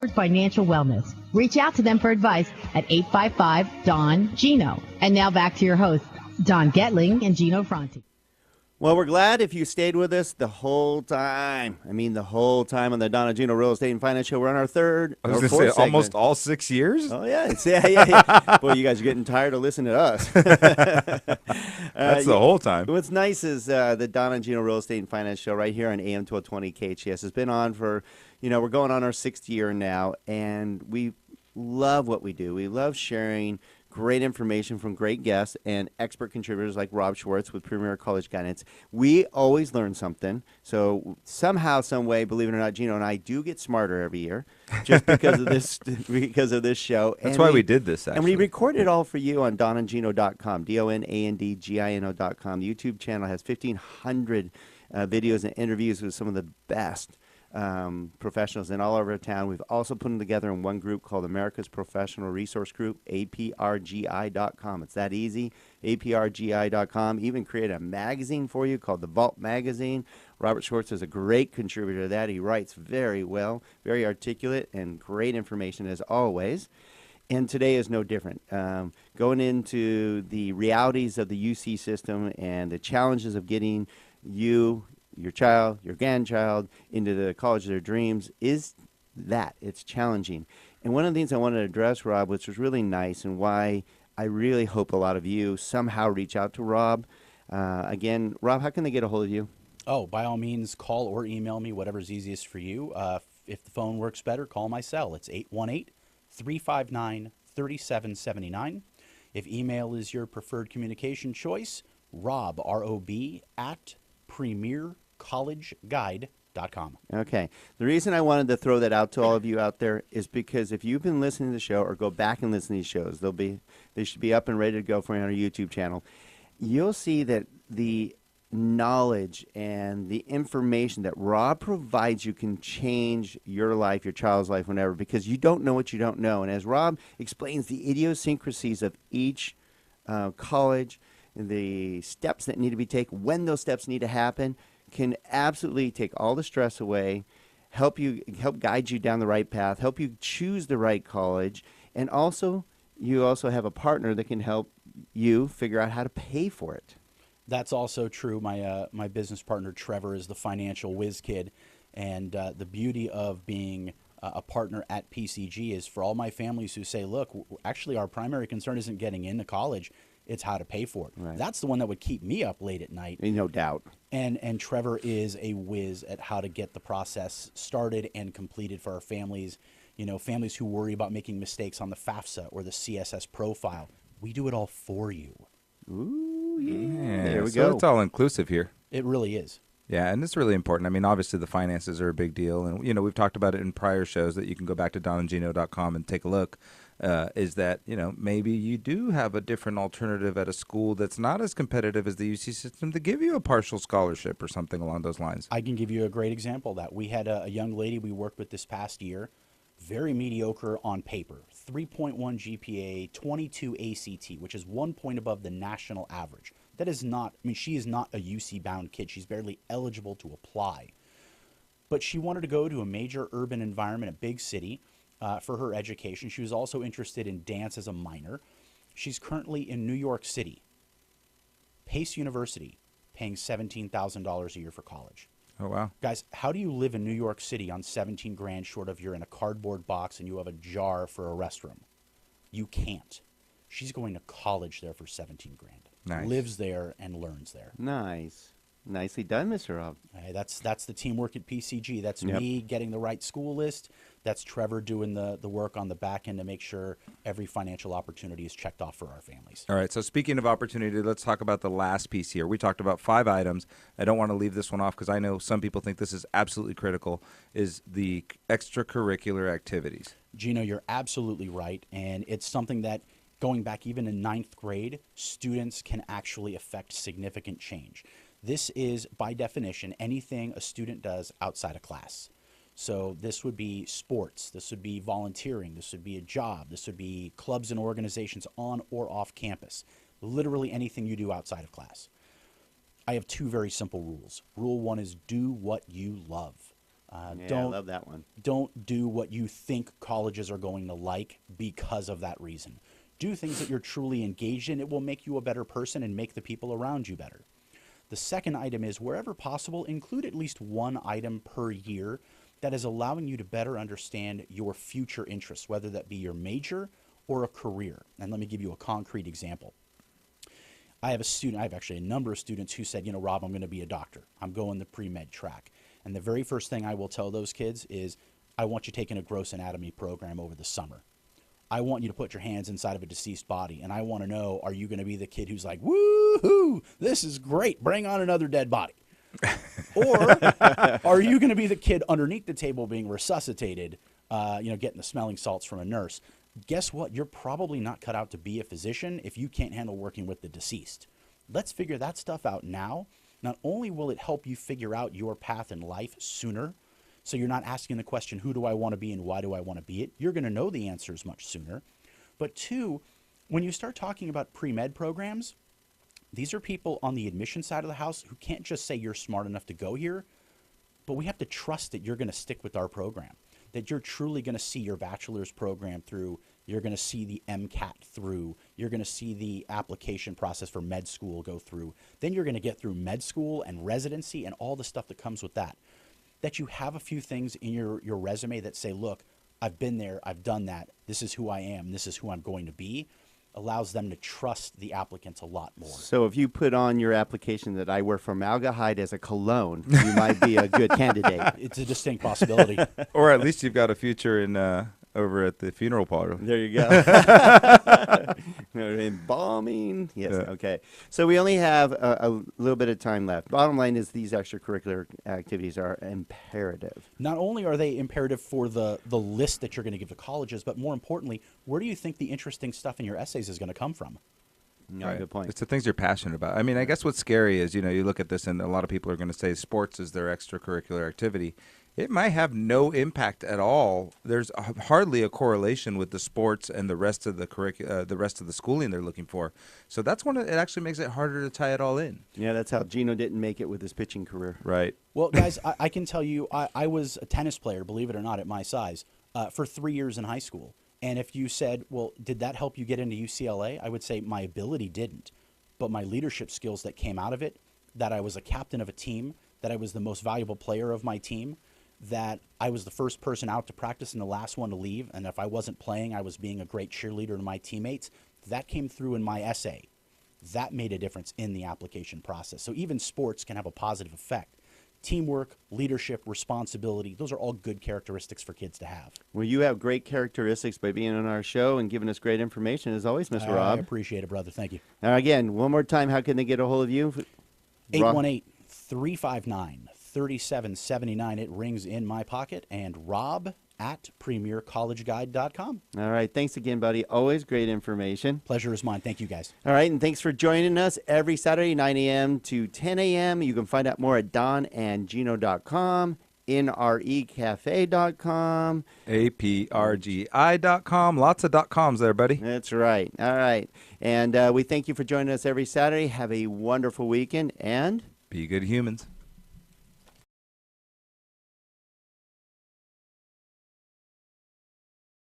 Financial wellness. Reach out to them for advice at 855-DON-GINO. And now back to your hosts, Don Getling and Gino Franti. Well, we're glad if you stayed with us the whole time. I mean, the whole time on the Don and Gino Real Estate and Finance Show. We're on our third I was or going to fourth say segment. almost all 6 years? Oh, yeah. Yeah. Boy, you guys are getting tired of listening to us. That's the whole time. What's nice is the Don and Gino Real Estate and Finance Show right here on AM 1220 KHS has been on for, we're going on our 6th year now, and we love what we do. We love sharing great information from great guests and expert contributors like Rob Schwartz with Premier College Guidance. We always learn something. So somehow, some way, believe it or not, Gino and I do get smarter every year just because of this show. That's why we did this, actually. And we record it all for you on donandgino.com, DONANDGINO.com. The YouTube channel has 1,500 videos and interviews with some of the best professionals in all over town. We've also put them together in one group called America's Professional Resource Group, APRGI.com. It's that easy, APRGI.com. Even create a magazine for you called The Vault Magazine. Robert Schwartz is a great contributor to that. He writes very well, very articulate, and great information as always. And today is no different. Going into the realities of the UC system and the challenges of getting you, your child, your grandchild into the college of their dreams is that. It's challenging. And one of the things I wanted to address, Rob, which was really nice and why I really hope a lot of you somehow reach out to Rob. Again, Rob, how can they get a hold of you? Oh, by all means, call or email me, whatever's easiest for you. If the phone works better, call my cell. It's 818-359-3779. If email is your preferred communication choice, Rob, R-O-B, at premiercollegeguide.com. Okay. The reason I wanted to throw that out to all of you out there is because if you've been listening to the show or go back and listen to these shows, they should be up and ready to go for you on our YouTube channel. You'll see that the knowledge and the information that Rob provides you can change your life, your child's life, whenever, because you don't know what you don't know. And as Rob explains the idiosyncrasies of each college, the steps that need to be taken, when those steps need to happen, can absolutely take all the stress away, help guide you down the right path, help you choose the right college, and also you also have a partner that can help you figure out how to pay for it. That's also true. My business partner, Trevor, is the financial whiz kid. And the beauty of being a partner at PCG is for all my families who say, look, actually our primary concern isn't getting into college, it's how to pay for it. Right. That's the one that would keep me up late at night. No doubt. And Trevor is a whiz at how to get the process started and completed for our families. Families who worry about making mistakes on the FAFSA or the CSS profile. We do it all for you. Ooh, Yeah, there we so go. it's all inclusive here. It really is. Yeah, and it's really important. I mean, obviously the finances are a big deal. And, we've talked about it in prior shows that you can go back to donandgino.com and take a look. Is that, maybe you do have a different alternative at a school that's not as competitive as the UC system to give you a partial scholarship or something along those lines. I can give you a great example of that. We had a young lady we worked with this past year, very mediocre on paper, 3.1 GPA, 22 ACT, which is 1 point above the national average. That is not, she is not a UC-bound kid. She's barely eligible to apply. But she wanted to go to a major urban environment, a big city, for her education. She was also interested in dance as a minor. She's currently in New York City, Pace University, paying $17,000 a year for college. Oh, wow. Guys, how do you live in New York City on 17 grand short of you're in a cardboard box and you have a jar for a restroom? You can't. She's going to college there for 17 grand. Nice. Lives there and learns there. Nice. Nicely done, Mr. Rob. Hey, that's the teamwork at PCG. That's Yep. me getting the right school list. That's Trevor doing the work on the back end to make sure every financial opportunity is checked off for our families. All right, so speaking of opportunity, let's talk about the last piece here. We talked about 5 items. I don't want to leave this one off because I know some people think this is absolutely critical, is the extracurricular activities. Gino, you're absolutely right, and it's something that, going back even in 9th grade, students can actually affect significant change. This is, by definition, anything a student does outside of class. So this would be sports, this would be volunteering, this would be a job, this would be clubs and organizations on or off campus. Literally anything you do outside of class. I have 2 very simple rules. Rule 1 is do what you love. I love that one. Don't do what you think colleges are going to like because of that reason. Do things that you're truly engaged in. It will make you a better person and make the people around you better. The second item is, wherever possible, include at least one item per year that is allowing you to better understand your future interests, whether that be your major or a career. And let me give you a concrete example. I have actually a number of students who said, Rob, I'm going to be a doctor. I'm going the pre-med track. And the very first thing I will tell those kids is, I want you taking a gross anatomy program over the summer. I want you to put your hands inside of a deceased body, and I want to know, are you going to be the kid who's like, woo-hoo, this is great, bring on another dead body? Or are you going to be the kid underneath the table being resuscitated, getting the smelling salts from a nurse? Guess what? You're probably not cut out to be a physician if you can't handle working with the deceased. Let's figure that stuff out now. Not only will it help you figure out your path in life sooner, so you're not asking the question, who do I want to be and why do I want to be it? You're going to know the answers much sooner. But two, when you start talking about pre-med programs, these are people on the admission side of the house who can't just say you're smart enough to go here, but we have to trust that you're going to stick with our program, that you're truly going to see your bachelor's program through, you're going to see the MCAT through, you're going to see the application process for med school go through, then you're going to get through med school and residency and all the stuff that comes with that. That you have a few things in your resume that say, look, I've been there, I've done that, this is who I am, this is who I'm going to be, allows them to trust the applicants a lot more. So if you put on your application that I wear formaldehyde as a cologne, you might be a good candidate. It's a distinct possibility. Or at least you've got a future in over at the funeral parlor. There you go. Embalming. Yes. Yeah. Okay. So we only have a little bit of time left. Bottom line is these extracurricular activities are imperative. Not only are they imperative for the list that you're going to give to colleges, but more importantly, where do you think the interesting stuff in your essays is going to come from? No, Right. good point. It's the things you're passionate about. I mean, I guess what's scary is, you look at this and a lot of people are going to say sports is their extracurricular activity. It might have no impact at all. There's hardly a correlation with the sports and the rest of the rest of the schooling they're looking for. So that's when it actually makes it harder to tie it all in. Yeah, that's how Gino didn't make it with his pitching career. Right. Well, guys, I can tell you, I was a tennis player, believe it or not, at my size, for 3 years in high school. And if you said, well, did that help you get into UCLA? I would say my ability didn't. But my leadership skills that came out of it, that I was a captain of a team, that I was the most valuable player of my team, that I was the first person out to practice and the last one to leave, and if I wasn't playing, I was being a great cheerleader to my teammates, that came through in my essay. That made a difference in the application process. So even sports can have a positive effect. Teamwork, leadership, responsibility, those are all good characteristics for kids to have. Well, you have great characteristics by being on our show and giving us great information, as always, Mr. I Rob. appreciate it, brother. Thank you. Now, again, one more time, how can they get a hold of you? 818-359-3779. It rings in my pocket. And Rob at premiercollegeguide.com. All right. Thanks again, buddy. Always great information. Pleasure is mine. Thank you, guys. All right. And thanks for joining us every Saturday, 9 a.m. to 10 a.m. You can find out more at donandgino.com, nrecafe.com. aprgi.com. Lots of .coms there, buddy. That's right. All right. And we thank you for joining us every Saturday. Have a wonderful weekend and Be good humans.